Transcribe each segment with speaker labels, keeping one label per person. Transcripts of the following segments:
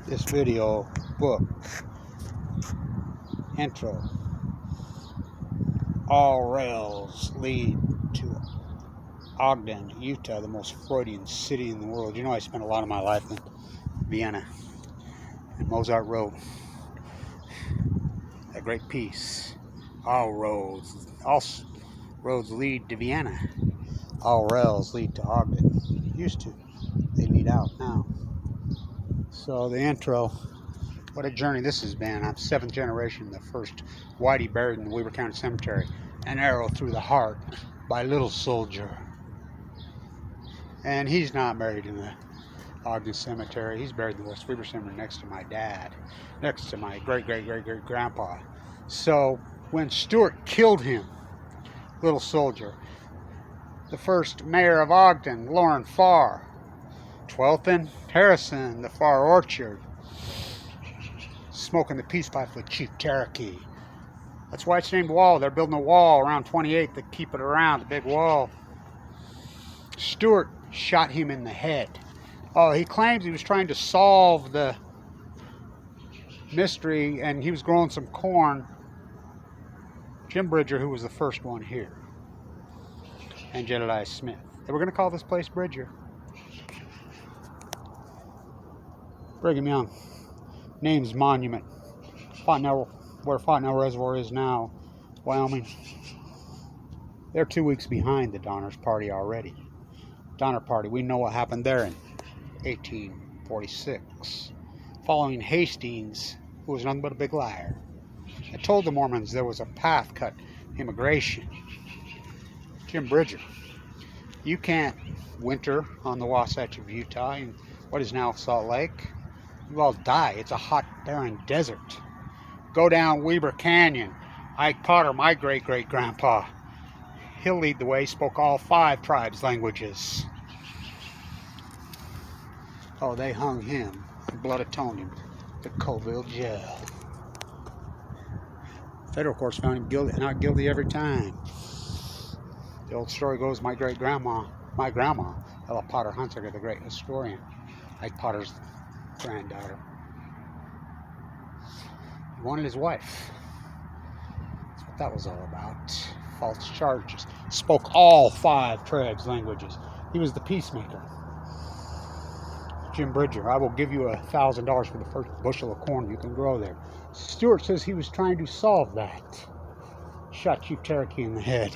Speaker 1: this video book intro. All rails lead to Ogden, Utah, the most Freudian city in the world. You know, I spent a lot of my life in Vienna and Mozart wrote a great piece. All roads lead to Vienna. All rails lead to Ogden. Used to. They lead out now. So the intro, what a journey this has been. I'm seventh generation, the first whitey buried in the Weber County Cemetery. An arrow through the heart by Little Soldier. And he's not buried in the Ogden Cemetery. He's buried in the West Weber Cemetery next to my dad, next to my great-great-great-great-grandpa. So when Stuart killed him, Little Soldier, the first mayor of Ogden, Lauren Farr, 12th and Harrison, the Farr Orchard, smoking the peace pipe with Chief Cherokee. That's why it's named Wall. They're building a wall around 28th to keep it around, the big wall. Stuart shot him in the head. Oh, he claims he was trying to solve the mystery and he was growing some corn. Jim Bridger, who was the first one here, and Jedediah Smith. They were going to call this place Bridger. Brigham Young, Names Monument, Fontenelle, where Fontenelle Reservoir is now, Wyoming. They're 2 weeks behind the Donner's Party already. Donner Party, we know what happened there in 1846. Following Hastings, who was nothing but a big liar. I told the Mormons there was a path cut, immigration. Jim Bridger, you can't winter on the Wasatch of Utah in what is now Salt Lake. You all die. It's a hot, barren desert. Go down Weber Canyon. Ike Potter, my great-great-grandpa, he'll lead the way, spoke all 5 tribes' languages. Oh, they hung him. Blood atoned him. The Colville jail. Federal courts found him guilty, not guilty every time. The old story goes, my grandma, Ella Potter Hunsaker, the great historian, Ike Potter's granddaughter. He wanted his wife. That's what that was all about. False charges. Spoke all 5 tribes' languages. He was the peacemaker. Jim Bridger, I will give you $1,000 for the first bushel of corn you can grow there. Stuart says he was trying to solve that. Shot Chief Cherokee in the head.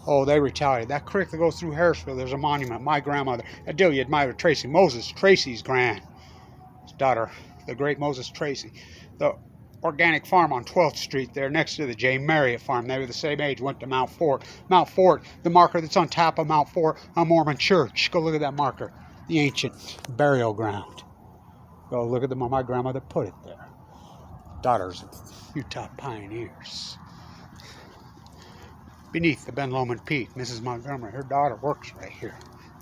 Speaker 1: Oh, they retaliated. That creek that goes through Harrisville, there's a monument. My grandmother, Adelia Admira Tracy, Moses Tracy's daughter, the great Moses Tracy. The organic farm on 12th Street there next to the J. Marriott farm. They were the same age, went to Mount Fort. Mount Fort, the marker that's on top of Mount Fort, a Mormon church. Go look at that marker. The ancient burial ground. Go look at the my grandmother put it there. Daughters of Utah pioneers. Beneath the Ben Lomond Peak, Mrs. Montgomery, her daughter works right here.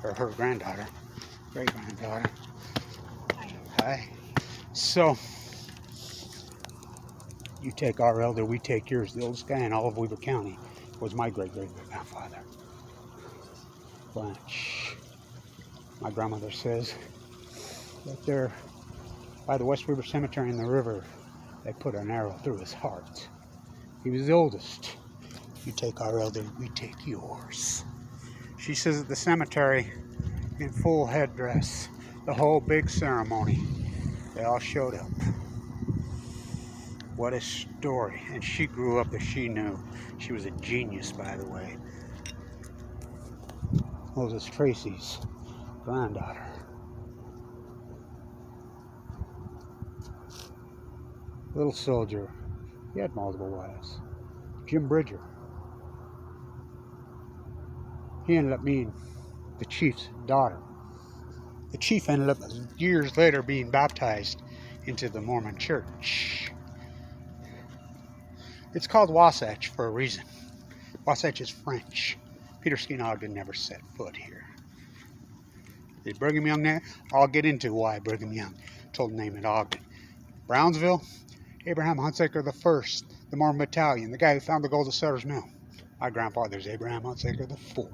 Speaker 1: Or her granddaughter, great-granddaughter. Hi. So, you take our elder, we take yours. The oldest guy in all of Weber County was my great-great-grandfather. Blanch. My grandmother says that there, by the West Weber Cemetery in the river, they put an arrow through his heart. He was the oldest. You take our elder, we take yours. She says at the cemetery, in full headdress, the whole big ceremony, they all showed up. What a story. And she grew up as she knew. She was a genius, by the way. Moses Tracy's granddaughter. Little Soldier, he had multiple wives. Jim Bridger, he ended up being the chief's daughter. The chief ended up years later being baptized into the Mormon church. It's called Wasatch for a reason. Wasatch is French. Peter Skeen Ogden never set foot here. Did Brigham Young there? I'll get into why Brigham Young told him to name it Ogden. Brownsville, Abraham Hunsaker I, the Mormon Battalion, the guy who found the gold at Sutter's Mill. My grandfather's Abraham Hunsaker IV.